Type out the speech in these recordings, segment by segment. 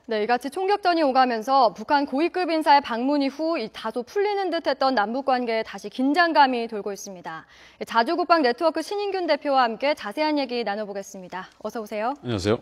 네, 이같이 총격전이 오가면서 북한 고위급 인사의 방문 이후 다소 풀리는 듯했던 남북 관계에 다시 긴장감이 돌고 있습니다. 자주국방 네트워크 신인균 대표와 함께 자세한 얘기 나눠보겠습니다. 어서 오세요. 안녕하세요.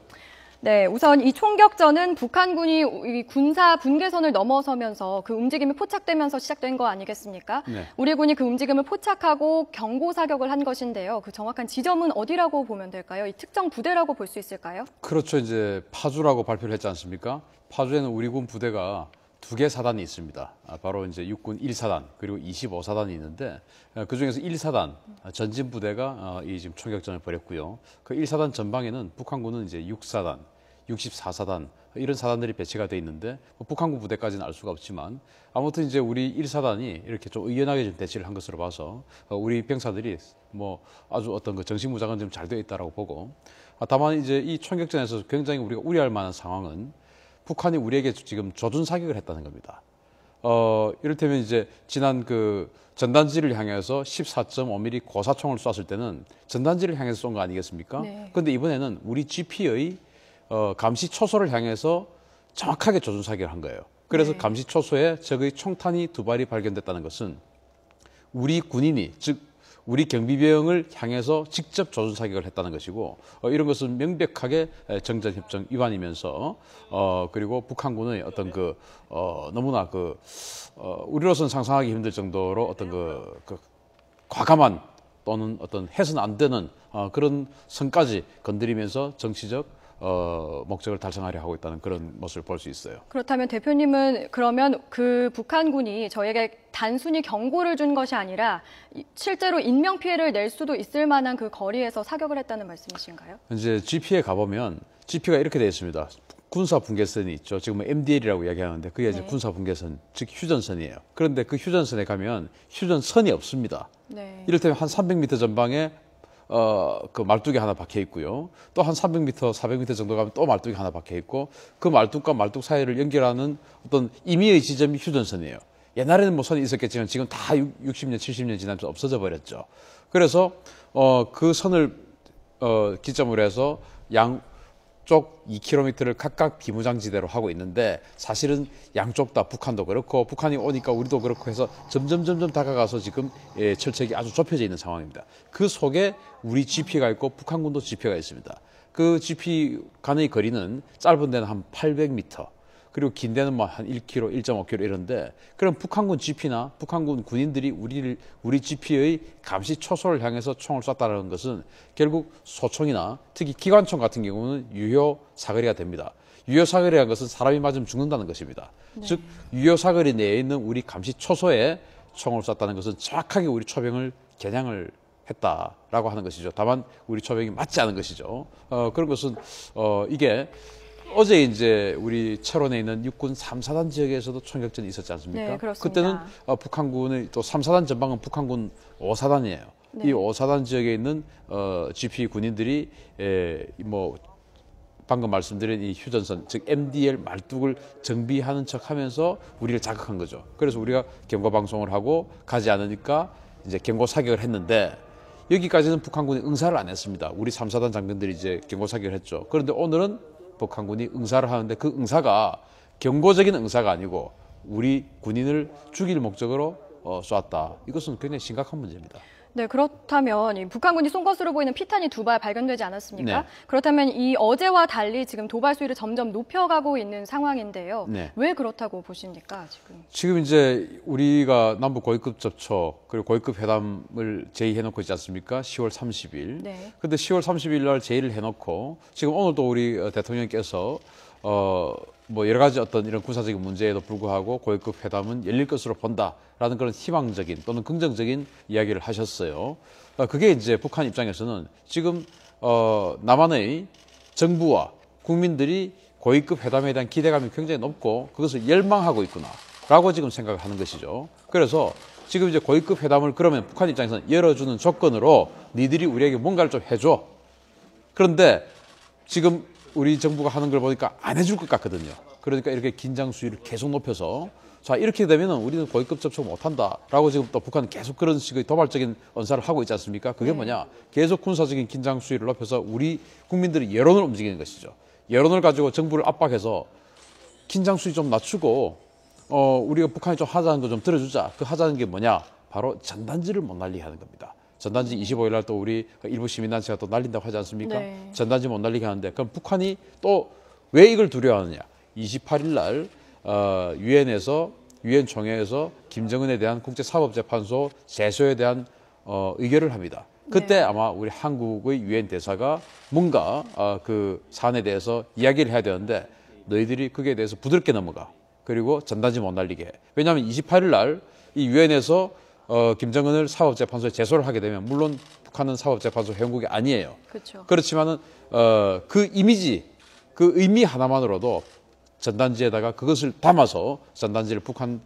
네, 우선 이 총격전은 북한군이 군사 분계선을 넘어서면서 그 움직임이 포착되면서 시작된 거 아니겠습니까? 네. 우리 군이 그 움직임을 포착하고 경고 사격을 한 것인데요. 그 정확한 지점은 어디라고 보면 될까요? 이 특정 부대라고 볼 수 있을까요? 그렇죠. 이제 파주라고 발표를 했지 않습니까? 파주에는 우리 군 부대가 2개 사단이 있습니다. 바로 이제 육군 1사단 그리고 25사단이 있는데 그 중에서 1사단 전진 부대가 이 지금 총격전을 벌였고요. 그 1사단 전방에는 북한군은 이제 6사단, 64사단 이런 사단들이 배치가 돼 있는데 북한군 부대까지는 알 수가 없지만 아무튼 이제 우리 1사단이 이렇게 좀 의연하게 좀 대치를 한 것으로 봐서 우리 병사들이 뭐 아주 어떤 그 정신무장은 좀 잘 되어 있다라고 보고 다만 이제 이 총격전에서 굉장히 우리가 우려할 만한 상황은 북한이 우리에게 지금 조준 사격을 했다는 겁니다. 이를테면 이제 지난 그 전단지를 향해서 14.5mm 고사총을 쐈을 때는 전단지를 향해서 쏜 거 아니겠습니까? 네. 그런데 이번에는 우리 GP의 감시 초소를 향해서 정확하게 조준 사격을 한 거예요. 그래서 네. 감시 초소에 적의 총탄이 2발이 발견됐다는 것은 우리 군인이 즉 우리 경비병을 향해서 직접 조준 사격을 했다는 것이고 이런 것은 명백하게 정전협정 위반이면서 그리고 북한군의 어떤 그 너무나 그 우리로서는 상상하기 힘들 정도로 어떤 그 과감한 또는 어떤 해서는 안 되는 그런 선까지 건드리면서 정치적 목적을 달성하려 하고 있다는 그런 모습을 볼 수 있어요. 그렇다면 대표님은 그러면 그 북한군이 저에게 단순히 경고를 준 것이 아니라 실제로 인명피해를 낼 수도 있을 만한 그 거리에서 사격을 했다는 말씀이신가요? 이제 GP에 가보면 GP가 이렇게 되어 있습니다. 군사 분계선이 있죠. 지금 MDL이라고 이야기하는데 그게 이제 네. 군사 분계선, 즉 휴전선이에요. 그런데 그 휴전선에 가면 휴전선이 없습니다. 네. 이를테면 한 300m 전방에 그 말뚝이 하나 박혀 있고요. 또 한 300m, 400m 정도 가면 또 말뚝이 하나 박혀 있고 그 말뚝과 말뚝 사이를 연결하는 어떤 임의의 지점이 휴전선이에요. 옛날에는 뭐 선이 있었겠지만 지금 다 60년, 70년 지나면서 없어져 버렸죠. 그래서 그 선을 기점으로 해서 양쪽 2km를 각각 비무장지대로 하고 있는데 사실은 양쪽 다 북한도 그렇고 북한이 오니까 우리도 그렇고 해서 점점 다가가서 지금 철책이 아주 좁혀져 있는 상황입니다. 그 속에 우리 GP가 있고 북한군도 GP가 있습니다. 그 GP 간의 거리는 짧은 데는 한 800m 그리고 긴 데는 뭐 한 1km, 1.5km 이런데 그럼 북한군 GP나 북한군 군인들이 우리 GP의 감시 초소를 향해서 총을 쐈다는 것은 결국 소총이나 특히 기관총 같은 경우는 유효 사거리가 됩니다. 유효 사거리라는 것은 사람이 맞으면 죽는다는 것입니다. 네. 즉 유효 사거리 내에 있는 우리 감시 초소에 총을 쐈다는 것은 정확하게 우리 초병을 겨냥을 했다라고 하는 것이죠. 다만 우리 초병이 맞지 않은 것이죠. 그런 것은 이게 어제 이제 우리 철원에 있는 육군 3사단 지역에서도 총격전이 있었지 않습니까? 네, 그렇습니다. 그때는 북한군의 또 3사단 전방은 북한군 5사단이에요. 네. 이 5사단 지역에 있는 GP 군인들이 뭐 방금 말씀드린 이 휴전선 즉 MDL 말뚝을 정비하는 척하면서 우리를 자극한 거죠. 그래서 우리가 경고 방송을 하고 가지 않으니까 이제 경고 사격을 했는데 여기까지는 북한군이 응사를 안 했습니다. 우리 3사단 장병들이 이제 경고 사격을 했죠. 그런데 오늘은 북한군이 응사를 하는데 그 응사가 경고적인 응사가 아니고 우리 군인을 죽일 목적으로 쐈다. 이것은 굉장히 심각한 문제입니다. 네, 그렇다면 이 북한군이 쏜 것으로 보이는 피탄이 2발 발견되지 않았습니까? 네. 그렇다면 이 어제와 달리 지금 도발 수위를 점점 높여가고 있는 상황인데요. 네. 왜 그렇다고 보십니까, 지금? 지금 이제 우리가 남북 고위급 접촉 그리고 고위급 회담을 제의해놓고 있지 않습니까? 10월 30일. 네. 근데 10월 30일 날 제의를 해놓고 지금 오늘도 우리 대통령께서 뭐 여러 가지 어떤 이런 군사적인 문제에도 불구하고 고위급 회담은 열릴 것으로 본다라는 그런 희망적인 또는 긍정적인 이야기를 하셨어요. 그게 이제 북한 입장에서는 지금 남한의 정부와 국민들이 고위급 회담에 대한 기대감이 굉장히 높고 그것을 열망하고 있구나라고 지금 생각을 하는 것이죠. 그래서 지금 이제 고위급 회담을 그러면 북한 입장에서는 열어주는 조건으로 니들이 우리에게 뭔가를 좀 해줘. 그런데 지금 우리 정부가 하는 걸 보니까 안 해줄 것 같거든요. 그러니까 이렇게 긴장 수위를 계속 높여서 자 이렇게 되면은 우리는 고위급 접촉 못한다라고 지금 또 북한은 계속 그런 식의 도발적인 언사를 하고 있지 않습니까? 그게 뭐냐? 계속 군사적인 긴장 수위를 높여서 우리 국민들이 여론을 움직이는 것이죠. 여론을 가지고 정부를 압박해서 긴장 수위 좀 낮추고 우리가 북한이 좀 하자는 거 좀 들어주자. 그 하자는 게 뭐냐? 바로 전단지를 못 날리게 하는 겁니다. 전단지 25일 날 또 우리 일부 시민단체가 또 날린다고 하지 않습니까? 네. 전단지 못 날리게 하는데 그럼 북한이 또 왜 이걸 두려워하느냐? 28일 날 유엔에서 유엔 총회에서 김정은에 대한 국제사법재판소 제소에 대한 의결을 합니다. 그때 네. 아마 우리 한국의 유엔 대사가 뭔가 그 사안에 대해서 이야기를 해야 되는데 너희들이 거기에 대해서 부드럽게 넘어가. 그리고 전단지 못 날리게 해. 왜냐하면 28일 날 이 유엔에서 김정은을 사법재판소에 제소를 하게 되면 물론 북한은 사법재판소 회원국이 아니에요. 그렇죠. 그렇지만은 그 이미지, 그 의미 하나만으로도 전단지에다가 그것을 담아서 전단지를 북한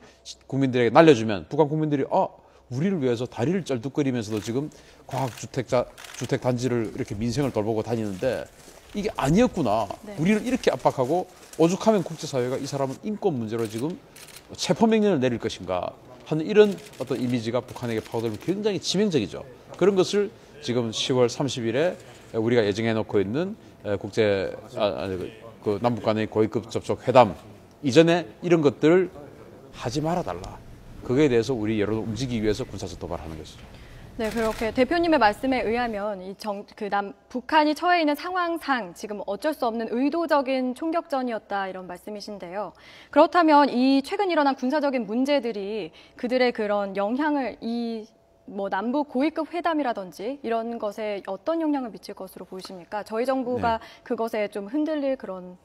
국민들에게 날려주면 북한 국민들이 우리를 위해서 다리를 쩔뚝거리면서도 지금 주택 단지를 이렇게 민생을 돌보고 다니는데 이게 아니었구나. 네. 우리를 이렇게 압박하고 오죽하면 국제사회가 이 사람은 인권 문제로 지금 체포명령을 내릴 것인가 하는 이런 어떤 이미지가 북한에게 파고들면 굉장히 치명적이죠. 그런 것을 지금 10월 30일에 우리가 예정해 놓고 있는 그 남북 간의 고위급 접촉 회담 이전에 이런 것들을 하지 말아달라. 그거에 대해서 우리 여론을 움직이기 위해서 군사적 도발하는 것이죠. 네, 그렇게 대표님의 말씀에 의하면 북한이 처해 있는 상황상 지금 어쩔 수 없는 의도적인 총격전이었다 이런 말씀이신데요. 그렇다면 이 최근 일어난 군사적인 문제들이 그들의 그런 영향을 남북 고위급 회담이라든지 이런 것에 어떤 영향을 미칠 것으로 보이십니까? 저희 정부가 그것에 좀 흔들릴 그런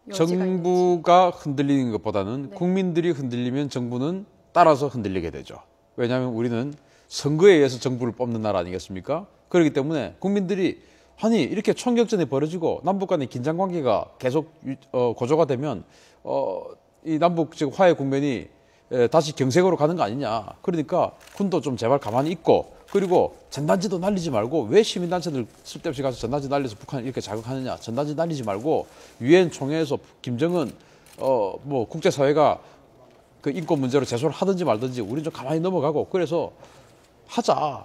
여지가 정부가 흔들리는 것보다는 네. 국민들이 흔들리면 정부는 따라서 흔들리게 되죠. 왜냐하면 우리는 선거에 의해서 정부를 뽑는 나라 아니겠습니까? 그렇기 때문에 국민들이 아니 이렇게 총격전이 벌어지고 남북 간의 긴장 관계가 계속 고조가 되면 이 남북 지금 화해 국면이 다시 경색으로 가는 거 아니냐. 그러니까 군도 좀 제발 가만히 있고 그리고 전단지도 날리지 말고 왜 시민단체들 쓸데없이 가서 전단지 날려서 북한을 이렇게 자극하느냐. 전단지 날리지 말고 유엔 총회에서 김정은 국제사회가 그 인권 문제로 제소를 하든지 말든지 우리는 좀 가만히 넘어가고 그래서 하자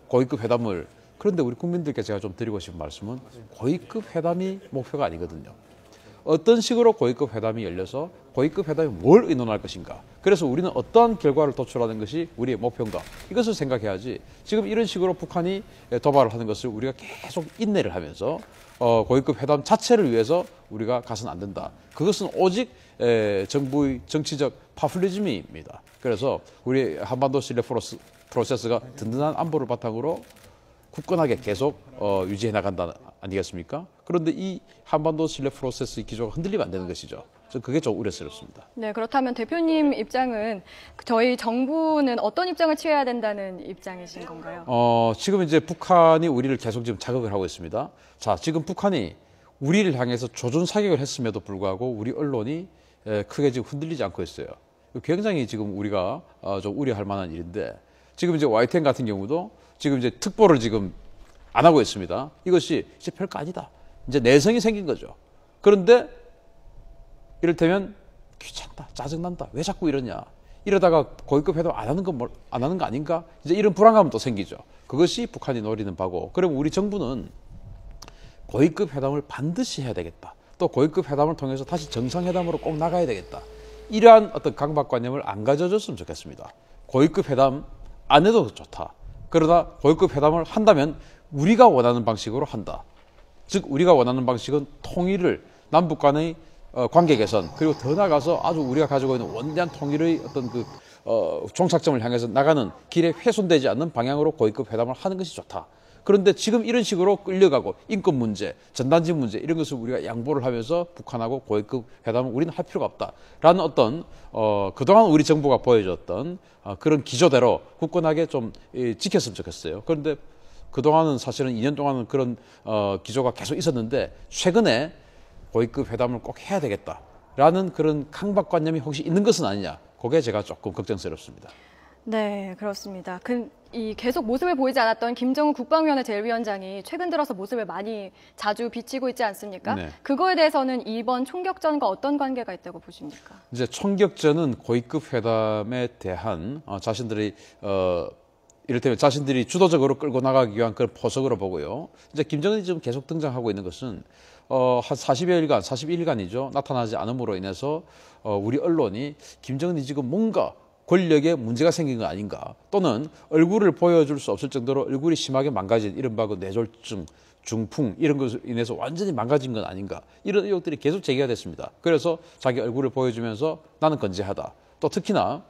고위급 회담을. 그런데 우리 국민들께 제가 좀 드리고 싶은 말씀은 고위급 회담이 목표가 아니거든요. 어떤 식으로 고위급 회담이 열려서 고위급 회담이 뭘 의논할 것인가. 그래서 우리는 어떠한 결과를 도출하는 것이 우리의 목표인가. 이것을 생각해야지 지금 이런 식으로 북한이 도발을 하는 것을 우리가 계속 인내를 하면서 고위급 회담 자체를 위해서 우리가 가서는 안 된다. 그것은 오직 정부의 정치적 파퓰리즘입니다. 그래서 우리 한반도 신뢰 프로세스가 든든한 안보를 바탕으로 굳건하게 계속 유지해 나간다 아니겠습니까? 그런데 이 한반도 신뢰 프로세스의 기조가 흔들리면 안 되는 것이죠. 저는 그게 좀 우려스럽습니다. 네, 그렇다면 대표님 입장은 저희 정부는 어떤 입장을 취해야 된다는 입장이신 건가요? 지금 이제 북한이 우리를 계속 지금 자극을 하고 있습니다. 자, 지금 북한이 우리를 향해서 조준 사격을 했음에도 불구하고 우리 언론이 크게 지금 흔들리지 않고 있어요. 굉장히 지금 우리가 좀 우려할 만한 일인데 지금 이제 YTN 같은 경우도 지금 이제 특보를 지금 안 하고 있습니다. 이것이 이제 별거 아니다. 이제 내성이 생긴 거죠. 그런데 이를테면 귀찮다, 짜증난다, 왜 자꾸 이러냐. 이러다가 고위급 회담 안 하는 거 아닌가? 이제 이런 불안감은 또 생기죠. 그것이 북한이 노리는 바고. 그럼 우리 정부는 고위급 회담을 반드시 해야 되겠다. 또 고위급 회담을 통해서 다시 정상회담으로 꼭 나가야 되겠다. 이러한 어떤 강박관념을 안 가져줬으면 좋겠습니다. 고위급 회담 안 해도 좋다. 그러다 고위급 회담을 한다면 우리가 원하는 방식으로 한다. 즉 우리가 원하는 방식은 통일을 남북 간의 관계 개선 그리고 더 나아가서 아주 우리가 가지고 있는 원대한 통일의 어떤 종착점을 향해서 나가는 길에 훼손되지 않는 방향으로 고위급 회담을 하는 것이 좋다. 그런데 지금 이런 식으로 끌려가고 인권 문제, 전단지 문제 이런 것을 우리가 양보를 하면서 북한하고 고위급 회담을 우리는 할 필요가 없다라는 어떤 그동안 우리 정부가 보여줬던 그런 기조대로 굳건하게 좀 지켰으면 좋겠어요. 그런데 그동안은 사실은 2년 동안은 그런 기조가 계속 있었는데 최근에 고위급 회담을 꼭 해야 되겠다라는 그런 강박관념이 혹시 있는 것은 아니냐. 그게 제가 조금 걱정스럽습니다. 네, 그렇습니다. 계속 모습을 보이지 않았던 김정은 국방위원회 제1위원장이 최근 들어서 모습을 많이 자주 비치고 있지 않습니까? 네. 그거에 대해서는 이번 총격전과 어떤 관계가 있다고 보십니까? 이제 총격전은 고위급 회담에 대한 자신들의 이를테면 자신들이 주도적으로 끌고 나가기 위한 그런 포석으로 보고요. 이제 김정은이 지금 계속 등장하고 있는 것은 한 40여일간, 41일간이죠. 나타나지 않음으로 인해서 우리 언론이 김정은이 지금 뭔가 권력에 문제가 생긴 거 아닌가, 또는 얼굴을 보여줄 수 없을 정도로 얼굴이 심하게 망가진 이른바 그 뇌졸중, 중풍 이런 것으로 인해서 완전히 망가진 건 아닌가, 이런 의혹들이 계속 제기가 됐습니다. 그래서 자기 얼굴을 보여주면서 나는 건재하다. 또 특히나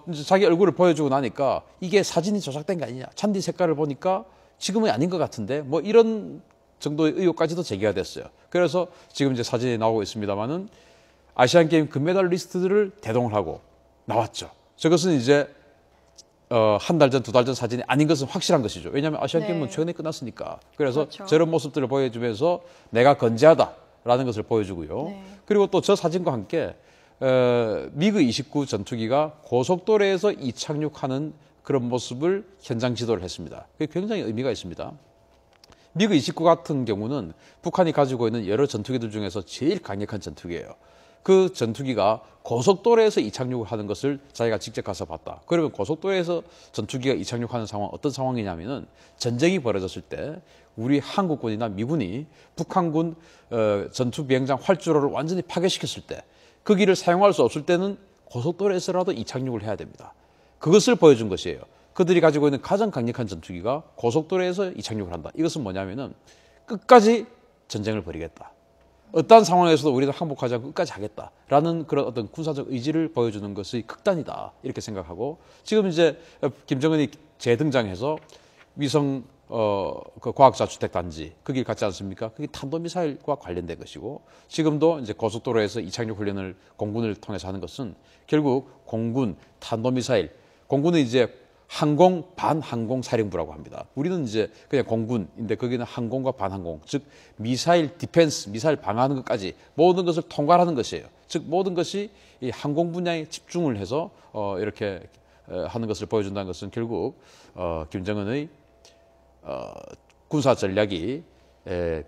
이제 자기 얼굴을 보여주고 나니까 이게 사진이 조작된 게 아니냐, 잔디 색깔을 보니까 지금은 아닌 것 같은데, 뭐 이런 정도의 의혹까지도 제기가 됐어요. 그래서 지금 이제 사진이 나오고 있습니다만은 아시안 게임 금메달 리스트들을 대동을 하고 나왔죠. 저것은 이제 한 달 전, 두 달 전 사진이 아닌 것은 확실한 것이죠. 왜냐하면 아시안 게임은 최근에 끝났으니까. 그래서 그렇죠. 저런 모습들을 보여주면서 내가 건재하다라는 것을 보여주고요. 그리고 또 저 사진과 함께 미그 29 전투기가 고속도로에서 이착륙하는 그런 모습을 현장 지도를 했습니다. 그게 굉장히 의미가 있습니다. 미그 29 같은 경우는 북한이 가지고 있는 여러 전투기들 중에서 제일 강력한 전투기예요. 그 전투기가 고속도로에서 이착륙을 하는 것을 자기가 직접 가서 봤다. 그러면 고속도로에서 전투기가 이착륙하는 상황, 어떤 상황이냐면은 전쟁이 벌어졌을 때 우리 한국군이나 미군이 북한군 전투 비행장 활주로를 완전히 파괴시켰을 때 그 길을 사용할 수 없을 때는 고속도로에서라도 이착륙을 해야 됩니다. 그것을 보여준 것이에요. 그들이 가지고 있는 가장 강력한 전투기가 고속도로에서 이착륙을 한다. 이것은 뭐냐면은 끝까지 전쟁을 벌이겠다. 어떠한 상황에서도 우리는 항복하지 않고 끝까지 하겠다라는 그런 어떤 군사적 의지를 보여주는 것이 극단이다. 이렇게 생각하고, 지금 이제 김정은이 재등장해서 위성 그 과학자 주택단지 그 길 갔지 않습니까? 그게 탄도미사일과 관련된 것이고, 지금도 이제 고속도로에서 이착륙 훈련을 공군을 통해서 하는 것은 결국 공군, 탄도미사일, 공군은 이제 항공, 반항공 사령부라고 합니다. 우리는 이제 그냥 공군인데 거기는 항공과 반항공, 즉 미사일 디펜스, 미사일 방어하는 것까지 모든 것을 통괄하는 것이에요. 즉 모든 것이 이 항공 분야에 집중을 해서 이렇게 하는 것을 보여준다는 것은 결국 김정은의 군사 전략이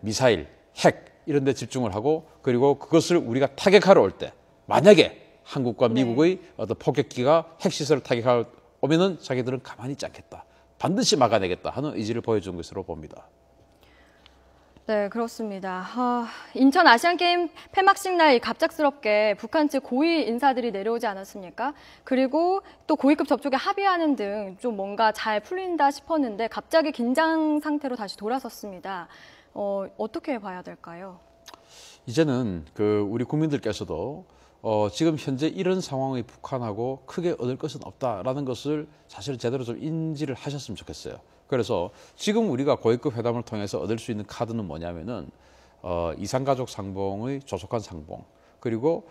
미사일, 핵 이런 데 집중을 하고, 그리고 그것을 우리가 타격하러 올 때 만약에 한국과 미국의 어떤 폭격기가 핵시설을 타격하러 오면은 자기들은 가만히 있지 않겠다. 반드시 막아내겠다 하는 의지를 보여준 것으로 봅니다. 네, 그렇습니다. 인천 아시안게임 폐막식 날 갑작스럽게 북한 측 고위 인사들이 내려오지 않았습니까? 그리고 또 고위급 접촉에 합의하는 등 좀 뭔가 잘 풀린다 싶었는데 갑자기 긴장 상태로 다시 돌아섰습니다. 어떻게 봐야 될까요? 이제는 우리 국민들께서도 지금 현재 이런 상황의 북한하고 크게 얻을 것은 없다라는 것을 사실 제대로 좀 인지를 하셨으면 좋겠어요. 그래서 지금 우리가 고위급 회담을 통해서 얻을 수 있는 카드는 뭐냐면은 이산가족 상봉의 조속한 상봉, 그리고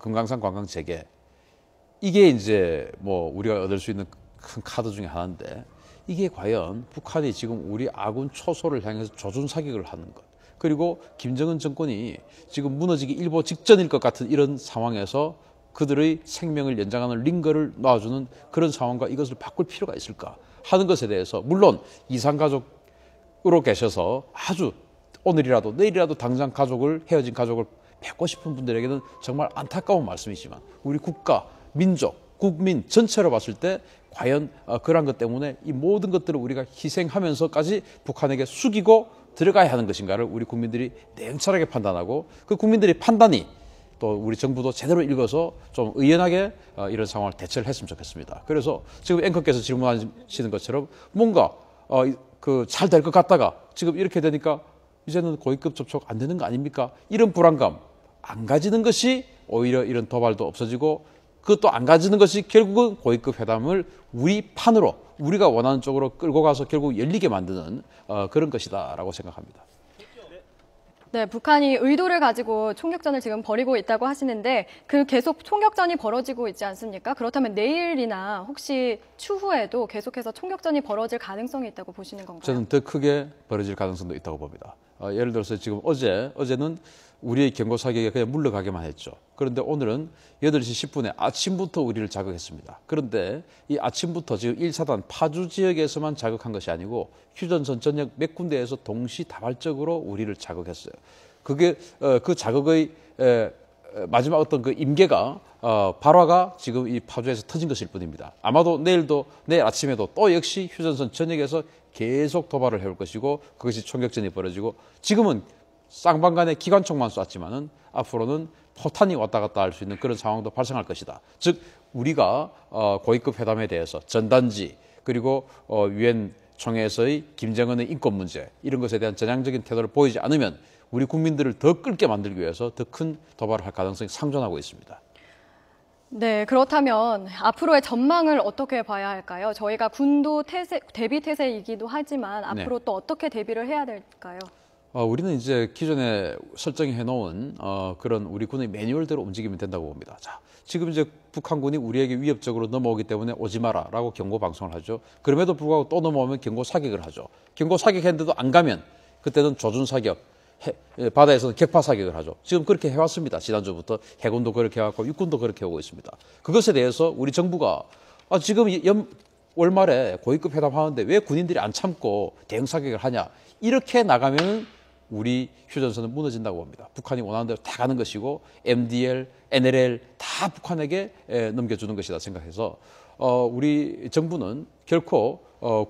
금강산 관광 재개, 이게 이제 뭐 우리가 얻을 수 있는 큰 카드 중에 하나인데, 이게 과연 북한이 지금 우리 아군 초소를 향해서 조준 사격을 하는 것, 그리고 김정은 정권이 지금 무너지기 일보 직전일 것 같은 이런 상황에서 그들의 생명을 연장하는 링거를 놔주는 그런 상황과 이것을 바꿀 필요가 있을까 하는 것에 대해서, 물론 이산가족으로 계셔서 아주 오늘이라도 내일이라도 당장 헤어진 가족을 뵙고 싶은 분들에게는 정말 안타까운 말씀이지만, 우리 국가, 민족, 국민 전체로 봤을 때 과연 그러한 것 때문에 이 모든 것들을 우리가 희생하면서까지 북한에게 숙이고 들어가야 하는 것인가를 우리 국민들이 냉철하게 판단하고, 그 국민들의 판단이 또 우리 정부도 제대로 읽어서 좀 의연하게 이런 상황을 대처를 했으면 좋겠습니다. 그래서 지금 앵커께서 질문하시는 것처럼 뭔가 잘 될 것 같다가 지금 이렇게 되니까 이제는 고위급 접촉 안 되는 거 아닙니까? 이런 불안감 안 가지는 것이 오히려 이런 도발도 없어지고, 그것도 안 가지는 것이 결국은 고위급 회담을 우리 판으로, 우리가 원하는 쪽으로 끌고 가서 결국 열리게 만드는 그런 것이다라고 생각합니다. 네, 북한이 의도를 가지고 총격전을 지금 벌이고 있다고 하시는데 계속 총격전이 벌어지고 있지 않습니까? 그렇다면 내일이나 혹시 추후에도 계속해서 총격전이 벌어질 가능성이 있다고 보시는 건가요? 저는 더 크게 벌어질 가능성도 있다고 봅니다. 예를 들어서 지금 어제는 우리의 경고 사격에 그냥 물러가게만 했죠. 그런데 오늘은 8시 10분에 아침부터 우리를 자극했습니다. 그런데 이 아침부터 지금 1사단 파주 지역에서만 자극한 것이 아니고 휴전선 전역 몇 군데에서 동시다발적으로 우리를 자극했어요. 그게 그 자극의 마지막 어떤 그 임계가 발화가 지금 이 파주에서 터진 것일 뿐입니다. 아마도 내일 아침에도 또 역시 휴전선 전역에서 계속 도발을 해올 것이고 그것이 총격전이 벌어지고 지금은 쌍방간에 기관총만 쐈지만은 앞으로는 포탄이 왔다 갔다 할 수 있는 그런 상황도 발생할 것이다. 즉 우리가 고위급 회담에 대해서 전단지 그리고 유엔 총회에서의 김정은의 인권 문제 이런 것에 대한 전향적인 태도를 보이지 않으면 우리 국민들을 더 끌게 만들기 위해서 더 큰 도발을 할 가능성이 상존하고 있습니다. 네, 그렇다면 앞으로의 전망을 어떻게 봐야 할까요? 저희가 군도 대비 태세이기도 하지만 앞으로 또 어떻게 대비를 해야 될까요? 우리는 이제 기존에 설정해 놓은 그런 우리 군의 매뉴얼대로 움직이면 된다고 봅니다. 자, 지금 이제 북한군이 우리에게 위협적으로 넘어오기 때문에 오지 마라라고 경고 방송을 하죠. 그럼에도 불구하고 또 넘어오면 경고 사격을 하죠. 경고 사격했는데도 안 가면 그때는 조준 사격, 바다에서는 격파 사격을 하죠. 지금 그렇게 해왔습니다. 지난주부터 해군도 그렇게 해왔고 육군도 그렇게 오고 있습니다. 그것에 대해서 우리 정부가 지금 월말에 고위급 회담 하는데 왜 군인들이 안 참고 대응 사격을 하냐 이렇게 나가면 우리 휴전선은 무너진다고 봅니다. 북한이 원하는 대로 다 가는 것이고 MDL, NLL 다 북한에게 넘겨주는 것이다 생각해서 우리 정부는 결코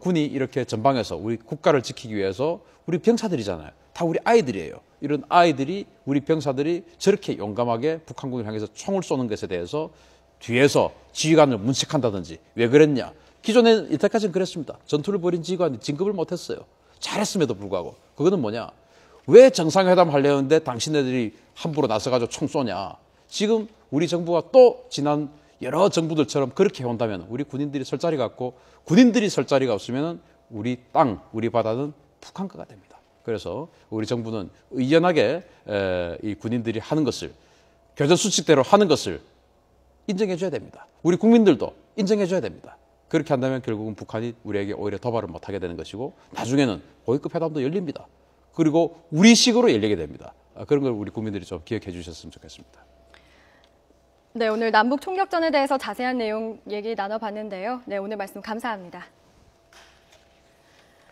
군이 이렇게 전방에서 우리 국가를 지키기 위해서 우리 병사들이잖아요. 다 우리 아이들이에요. 이런 아이들이 우리 병사들이 저렇게 용감하게 북한군을 향해서 총을 쏘는 것에 대해서 뒤에서 지휘관을 문책한다든지 왜 그랬냐. 기존에 이때까지는 그랬습니다. 전투를 벌인 지휘관이 진급을 못했어요. 잘했음에도 불구하고. 그거는 뭐냐. 왜 정상회담 하려는데 당신네들이 함부로 나서가지고 총 쏘냐. 지금 우리 정부가 또 지난 여러 정부들처럼 그렇게 해온다면 우리 군인들이 설 자리가 없고 군인들이 설 자리가 없으면 우리 땅, 우리 바다는 북한 거가 됩니다. 그래서 우리 정부는 의연하게 이 군인들이 하는 것을 교전 수칙대로 하는 것을 인정해 줘야 됩니다. 우리 국민들도 인정해 줘야 됩니다. 그렇게 한다면 결국은 북한이 우리에게 오히려 도발을 못하게 되는 것이고 나중에는 고위급 회담도 열립니다. 그리고 우리식으로 열리게 됩니다. 그런 걸 우리 국민들이 좀 기억해 주셨으면 좋겠습니다. 네, 오늘 남북 총격전에 대해서 자세한 내용 얘기 나눠봤는데요. 네, 오늘 말씀 감사합니다.